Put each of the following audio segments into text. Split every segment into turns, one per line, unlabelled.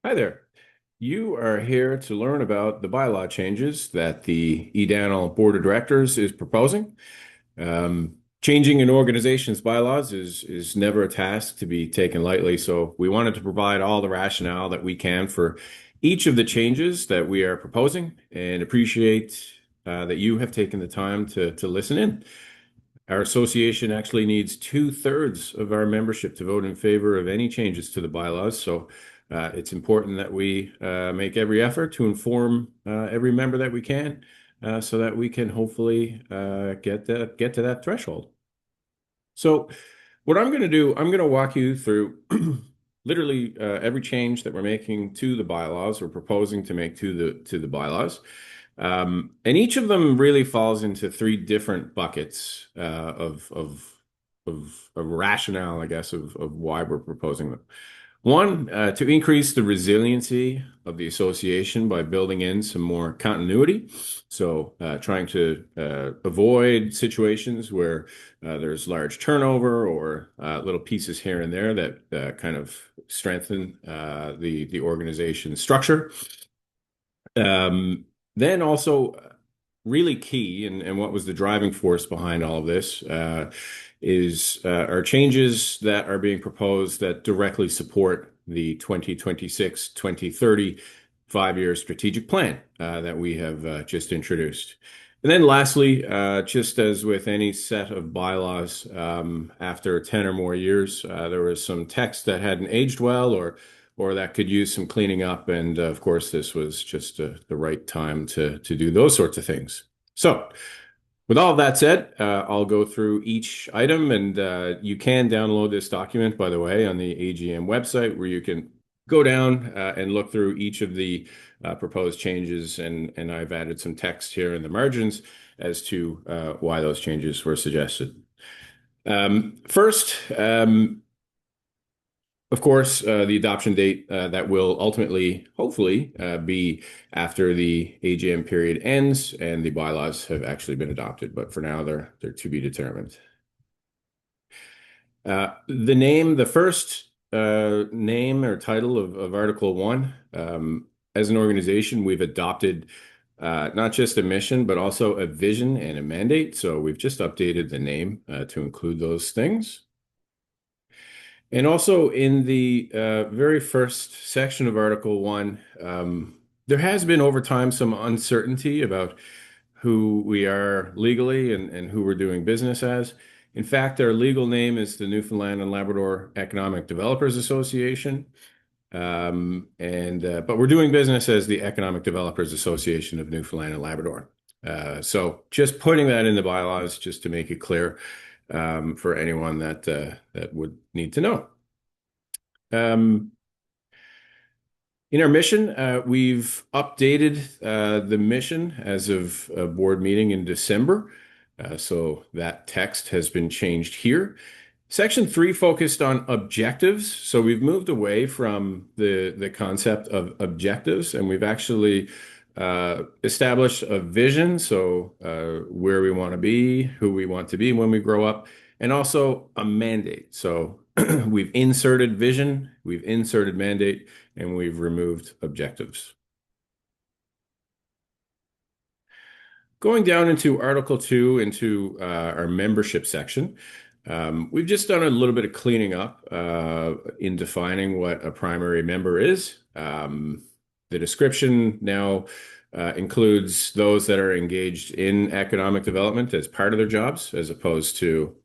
Hi there. You are here to learn about the bylaw changes that the EDANL Board of Directors is proposing. Changing an organization's bylaws is never a task to be taken lightly, so we wanted to provide all the rationale that we can for each of the changes that we are proposing and appreciate that you have taken the time to listen in. Our association actually needs 2/3 of our membership to vote in favor of any changes to the bylaws. So it's important that we make every effort to inform every member that we can so that we can hopefully get to that threshold. So what I'm going to do, I'm going to walk you through literally every change that we're making to the bylaws, we're proposing to make to the bylaws. And each of them really falls into three different buckets of rationale, I guess, of why we're proposing them. One, to increase the resiliency of the association by building in some more continuity. So, trying to avoid situations where there's large turnover or little pieces here and there that kind of strengthen the organization's structure. Then also really key and what was the driving force behind all of this is are changes that are being proposed that directly support the 2026-2030 five-year strategic plan that we have just introduced. And then lastly, just as with any set of bylaws, after 10 or more years, there was some text that hadn't aged well or that could use some cleaning up. And of course, this was just the right time to do those sorts of things. So with all of that said, I'll go through each item, and you can download this document, by the way, on the AGM website, where you can go down and look through each of the proposed changes, and I've added some text here in the margins as to why those changes were suggested. First, of course, the adoption date that will ultimately, hopefully, be after the AGM period ends and the bylaws have actually been adopted. But for now, they're to be determined. The first name or title of Article 1, as an organization, we've adopted not just a mission, but also a vision and a mandate. So we've just updated the name to include those things. And also in the very first section of Article 1, there has been over time some uncertainty about who we are legally and who we're doing business as. In fact, our legal name is the Newfoundland and Labrador Economic Developers Association. But we're doing business as the Economic Developers Association of Newfoundland and Labrador. So just putting that in the bylaws just to make it clear for anyone that would need to know. In our mission, we've updated the mission as of a board meeting in December. So that text has been changed here. Section 3 focused on objectives. So we've moved away from the concept of objectives, and we've actually established a vision. So where we want to be, who we want to be when we grow up, and also a mandate. So we've inserted vision, we've inserted mandate, and we've removed objectives. Going down into Article 2, into our membership section, we've just done a little bit of cleaning up in defining what a primary member is. The description now includes those that are engaged in economic development as part of their jobs, as opposed to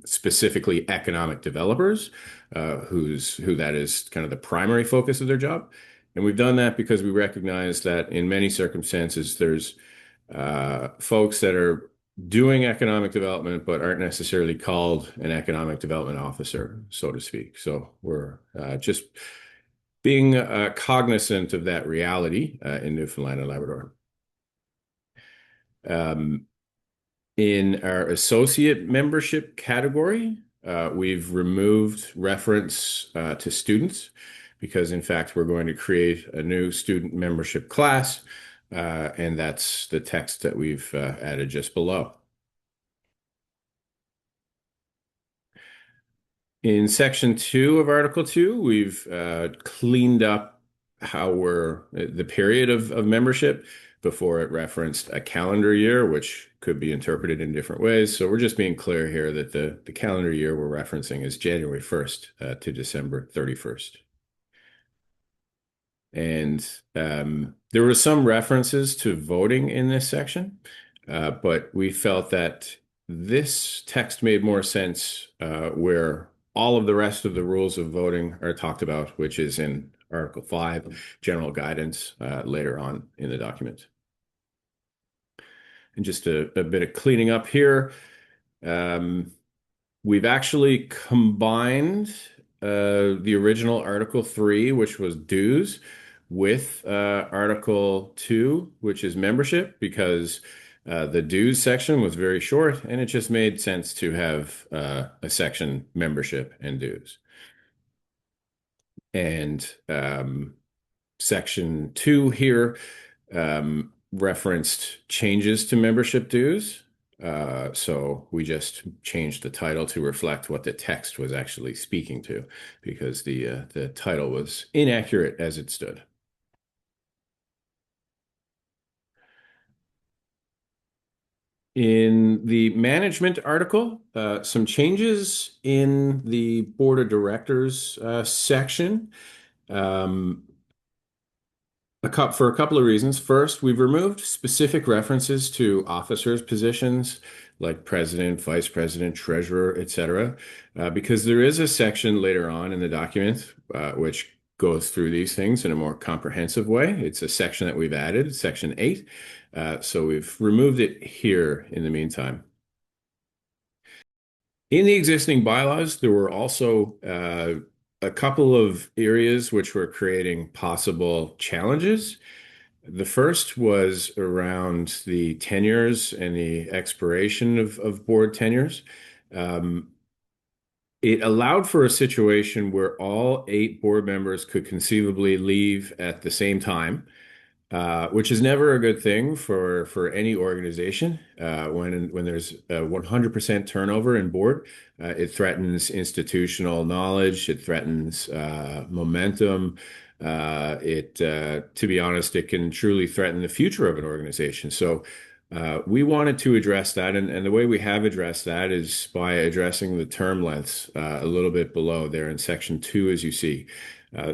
specifically economic developers, who that is kind of the primary focus of their job. And we've done that because we recognize that in many circumstances, there's folks that are doing economic development but aren't necessarily called an economic development officer, so to speak. So we're just being cognizant of that reality in Newfoundland and Labrador. In our associate membership category, we've removed reference to students because, in fact, we're going to create a new student membership class, and that's the text that we've added just below. In Section 2 of Article 2, we've cleaned up how we're the period of membership. Before it referenced a calendar year, which could be interpreted in different ways. So we're just being clear here that the calendar year we're referencing is January 1st to December 31st. And there were some references to voting in this section, but we felt that this text made more sense where all of the rest of the rules of voting are talked about, which is in Article 5, general guidance, later on in the document. And just a bit of cleaning up here. We've actually combined the original Article 3, which was dues, with Article 2, which is membership, because the dues section was very short and it just made sense to have a section membership and dues. And Section 2 here referenced changes to membership dues. So we just changed the title to reflect what the text was actually speaking to, because the title was inaccurate as it stood. In the management article, some changes in the board of directors section. For a couple of reasons. First, we've removed specific references to officers' positions like president, vice president, treasurer, etc., because there is a section later on in the document which goes through these things in a more comprehensive way. It's a section that we've added, section 8. So we've removed it here in the meantime. In the existing bylaws, there were also a couple of areas which were creating possible challenges. The first was around the tenures and the expiration of board tenures. It allowed for a situation where all 8 board members could conceivably leave at the same time, which is never a good thing for any organization. When there's a 100% turnover in board, it threatens institutional knowledge, it threatens momentum. To be honest, it can truly threaten the future of an organization. So we wanted to address that, and the way we have addressed that is by addressing the term lengths a little bit below there in section 2, as you see.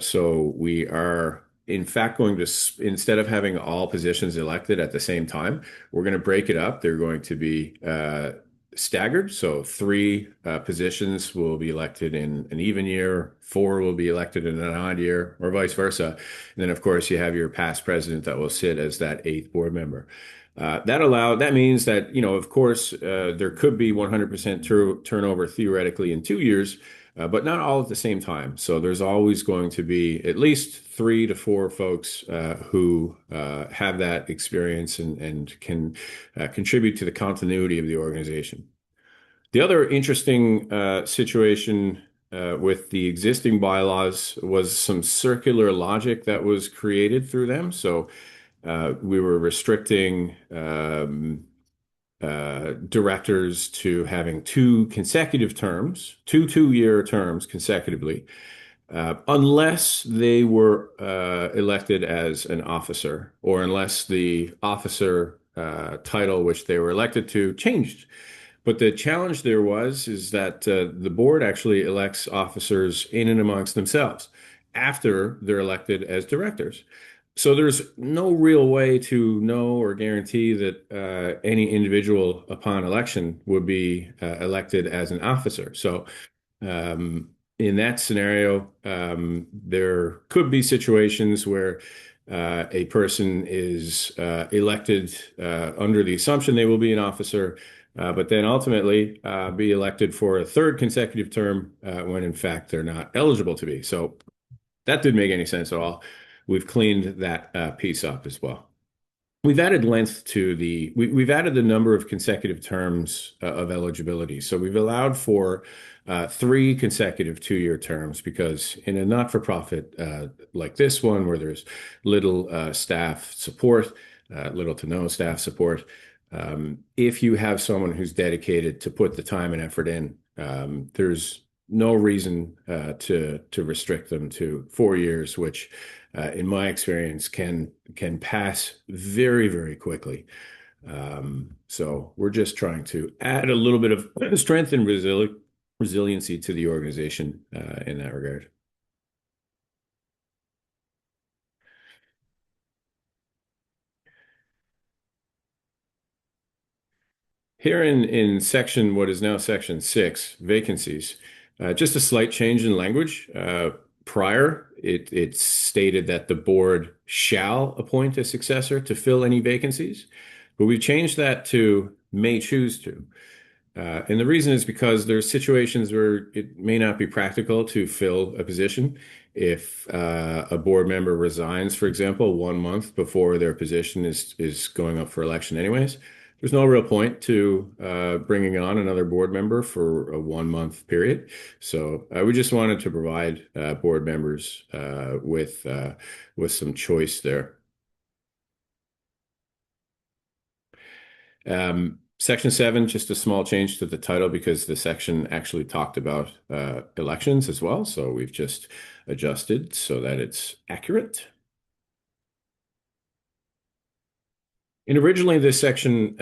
So we are in fact going to, instead of having all positions elected at the same time, we're going to break it up. They're going to be staggered. So 3 positions will be elected in an even year, 4 will be elected in an odd year, or vice versa. And then, of course, you have your past president that will sit as that 8th board member. That means that, of course, there could be 100% turnover theoretically in 2 years, but not all at the same time. So there's always going to be at least 3 to 4 folks who have that experience and can contribute to the continuity of the organization. The other interesting situation with the existing bylaws was some circular logic that was created through them. So we were restricting directors to having 2 consecutive terms, 2 2-year terms consecutively, unless they were elected as an officer, or unless the officer title which they were elected to changed. But the challenge there is that the board actually elects officers in and amongst themselves after they're elected as directors. So there's no real way to know or guarantee that any individual upon election would be elected as an officer. So in that scenario, there could be situations where a person is elected under the assumption they will be an officer, but then ultimately be elected for a 3rd consecutive term when in fact they're not eligible to be. So that didn't make any sense at all. We've cleaned that piece up as well. We've added length to we've added the number of consecutive terms of eligibility. So we've allowed for 3 consecutive 2-year terms, because in a not-for-profit like this one, where there's little staff support, little to no staff support, if you have someone who's dedicated to put the time and effort in, there's no reason to restrict them to 4 years, which, in my experience, can pass very, very quickly. So we're just trying to add a little bit of strength and resiliency to the organization in that regard. Here in section, what is now section 6, vacancies, just a slight change in language. Prior, it stated that the board shall appoint a successor to fill any vacancies, but we've changed that to may choose to. And the reason is because there's situations where it may not be practical to fill a position. If a board member resigns, for example, 1 month before their position is going up for election anyways, there's no real point to bringing on another board member for a 1 month period. So we just wanted to provide board members with some choice there. Section 7, just a small change to the title because the section actually talked about elections as well. So we've just adjusted so that it's accurate. And originally, this section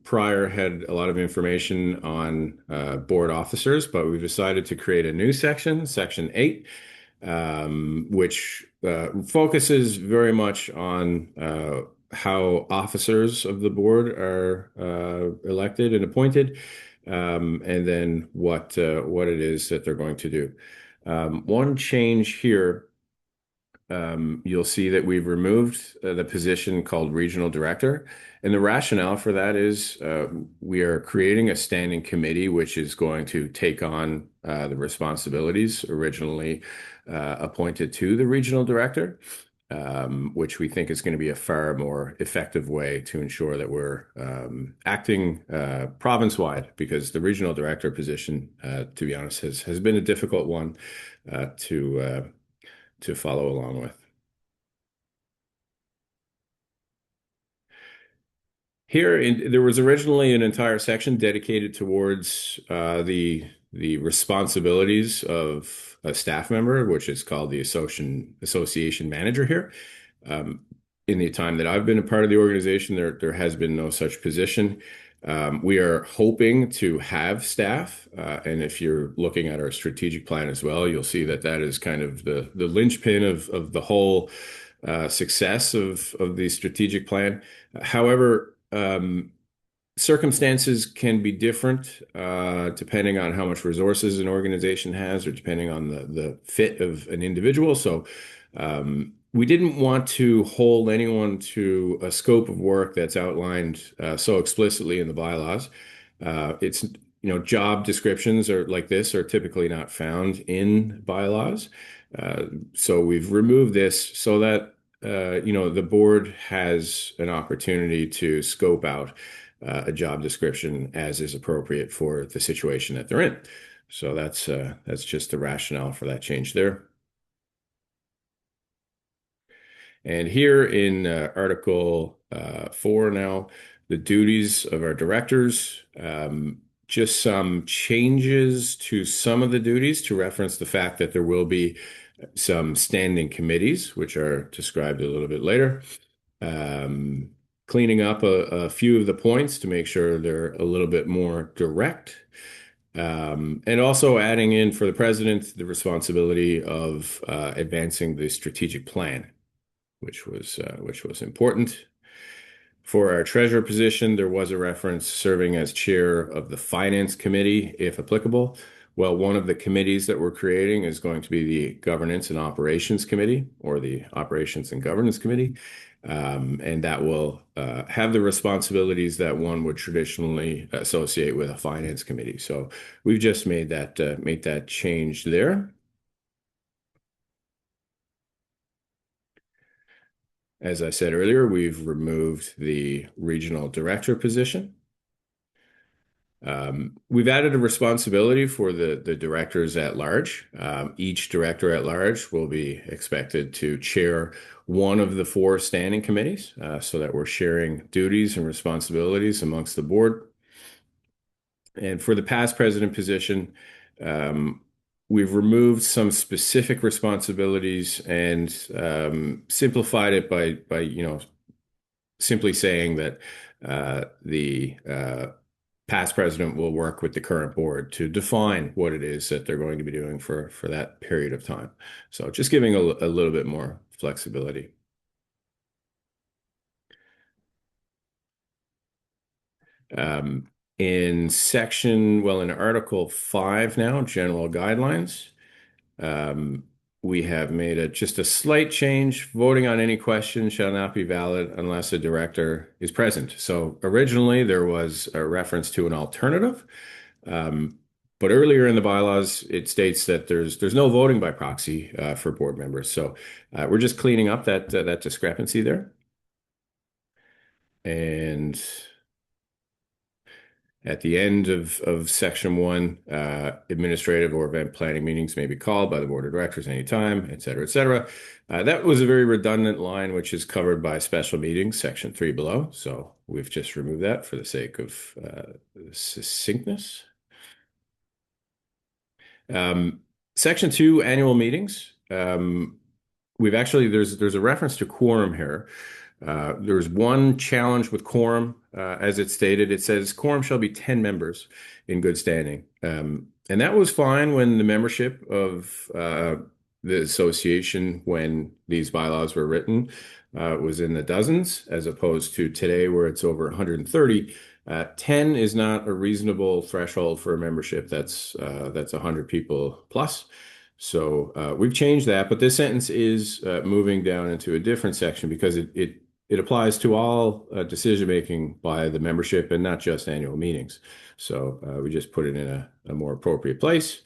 prior had a lot of information on board officers, but we've decided to create a new section, section 8, which focuses very much on how officers of the board are elected and appointed, and then what it is that they're going to do. One change here, you'll see that we've removed the position called regional director. And the rationale for that is we are creating a standing committee which is going to take on the responsibilities originally appointed to the regional director, which we think is going to be a far more effective way to ensure that we're acting province-wide, because the regional director position, to be honest, has been a difficult one to follow along with. There was originally an entire section dedicated towards the responsibilities of a staff member, which is called the association manager here. In the time that I've been a part of the organization, there has been no such position. We are hoping to have staff, and if you're looking at our strategic plan as well, you'll see that that is kind of the linchpin of the whole success of the strategic plan. However, circumstances can be different depending on how much resources an organization has or depending on the fit of an individual. So we didn't want to hold anyone to a scope of work that's outlined so explicitly in the bylaws. It's, job descriptions are like this are typically not found in bylaws. So we've removed this so that the board has an opportunity to scope out a job description as is appropriate for the situation that they're in. So that's just the rationale for that change there. And here in Article 4 now, the duties of our directors, just some changes to some of the duties to reference the fact that there will be some standing committees, which are described a little bit later. Cleaning up a few of the points to make sure they're a little bit more direct. And also adding in for the president the responsibility of advancing the strategic plan, which was important. For our treasurer position, there was a reference serving as chair of the finance committee, if applicable. Well, one of the committees that we're creating is going to be the governance and operations committee, or the operations and governance committee. And that will have the responsibilities that one would traditionally associate with a finance committee. So we've just made that change there. As I said earlier, we've removed the regional director position. We've added a responsibility for the directors at large. Each director at large will be expected to chair one of the 4 standing committees, so that we're sharing duties and responsibilities amongst the board. And for the past president position, Um, we've removed some specific responsibilities and simplified it by simply saying that the past president will work with the current board to define what it is that they're going to be doing for that period of time. So just giving a little bit more flexibility. Um, in Article 5 now, general guidelines, um, we have made just a slight change. Voting on any question shall not be valid unless a director is present. So originally there was a reference to an alternative. Um, but earlier in the bylaws, it states that there's no voting by proxy for board members. So we're just cleaning up that discrepancy there. And at the end of section 1, administrative or event planning meetings may be called by the board of directors anytime, et cetera, et cetera. That was a very redundant line, which is covered by special meetings, section 3 below. So we've just removed that for the sake of succinctness. Section 2, annual meetings. There's a reference to quorum here. There's one challenge with quorum, as it stated. It says quorum shall be 10 members in good standing. And that was fine when the membership of the association, when these bylaws were written, was in the dozens, as opposed to today where it's over 130. 10 is not a reasonable threshold for a membership that's 100 people plus. So we've changed that, but this sentence is moving down into a different section because it applies to all decision making by the membership and not just annual meetings. So we just put it in a more appropriate place,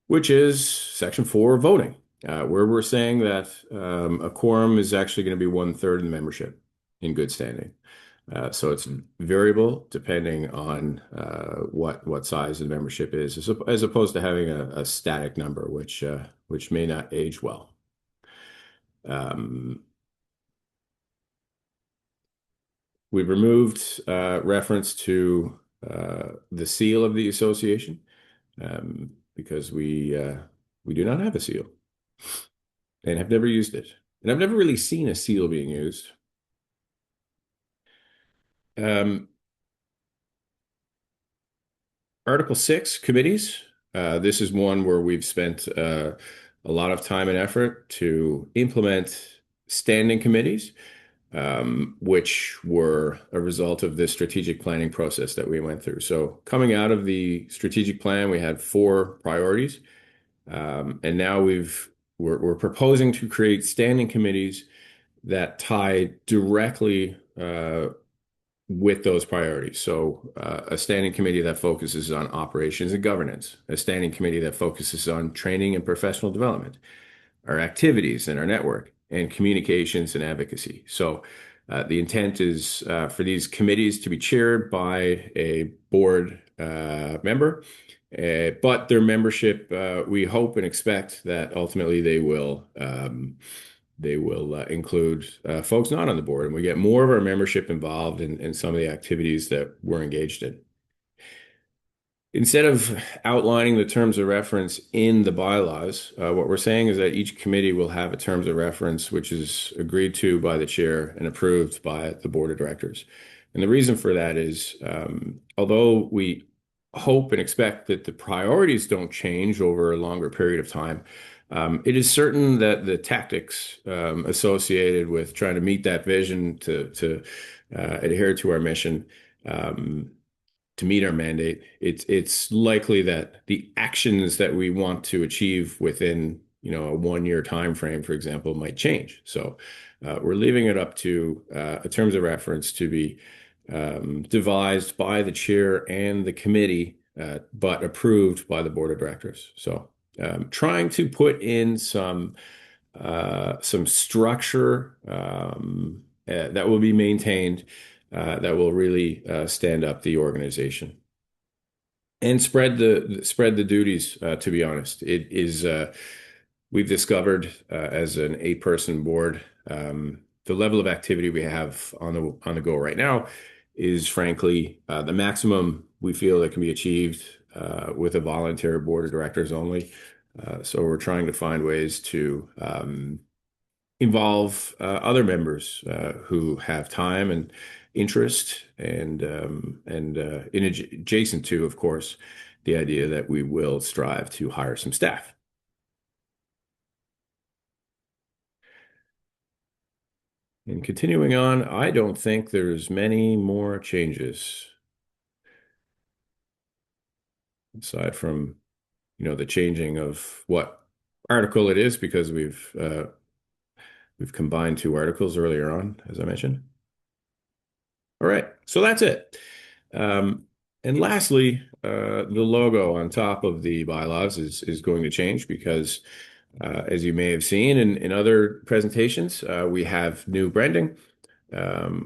which is section 4, voting, where we're saying that a quorum is actually going to be 1/3 of the membership in good standing. So it's variable depending on what size the membership is, as opposed to having a static number, which may not age well. We've removed reference to the seal of the association because we do not have a seal and have never used it. And I've never really seen a seal being used. Article 6, committees. This is one where we've spent a lot of time and effort to implement standing committees, which were a result of this strategic planning process that we went through. So coming out of the strategic plan, we had 4 priorities. And now we're proposing to create standing committees that tie directly with those priorities. So a standing committee that focuses on operations and governance, a standing committee that focuses on training and professional development, our activities and our network, and communications and advocacy. So the intent is for these committees to be chaired by a board member, but their membership, we hope and expect that ultimately they will include folks not on the board, and we get more of our membership involved in some of the activities that we're engaged in. Instead of outlining the terms of reference in the bylaws, what we're saying is that each committee will have a terms of reference which is agreed to by the chair and approved by the board of directors. And the reason for that is, although we hope and expect that the priorities don't change over a longer period of time, it is certain that the tactics associated with trying to meet that vision to adhere to our mission, to meet our mandate, it's likely that the actions that we want to achieve within a 1-year time frame, for example, might change. So we're leaving it up to a terms of reference to be devised by the chair and the committee, but approved by the board of directors. So trying to put in some structure that will be maintained, that will really stand up the organization and spread the duties. To be honest, it is we've discovered as an 8-person board, the level of activity we have on the go right now is frankly the maximum we feel that can be achieved with a voluntary board of directors only. So we're trying to find ways to involve other members who have time and interest, and adjacent to, of course, the idea that we will strive to hire some staff. And continuing on, I don't think there's many more changes aside from, the changing of what article it is, because we've combined two articles earlier on, as I mentioned. All right, so that's it. And lastly, the logo on top of the bylaws is going to change because, as you may have seen in other presentations, we have new branding.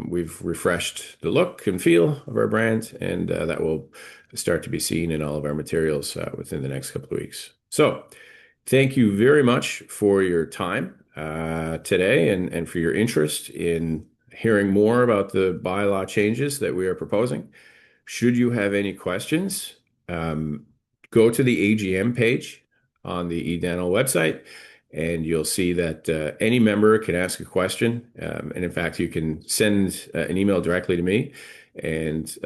We've refreshed the look and feel of our brand, and that will start to be seen in all of our materials within the next couple of weeks. So, thank you very much for your time today, and for your interest in hearing more about the bylaw changes that we are proposing. Should you have any questions, um, go to the AGM page on the EDANL website, and you'll see that any member can ask a question. And in fact, you can send an email directly to me, and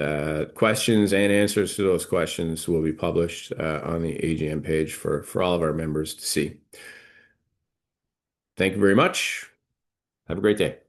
questions and answers to those questions will be published on the AGM page for all of our members to see. Thank you very much. Have a great day.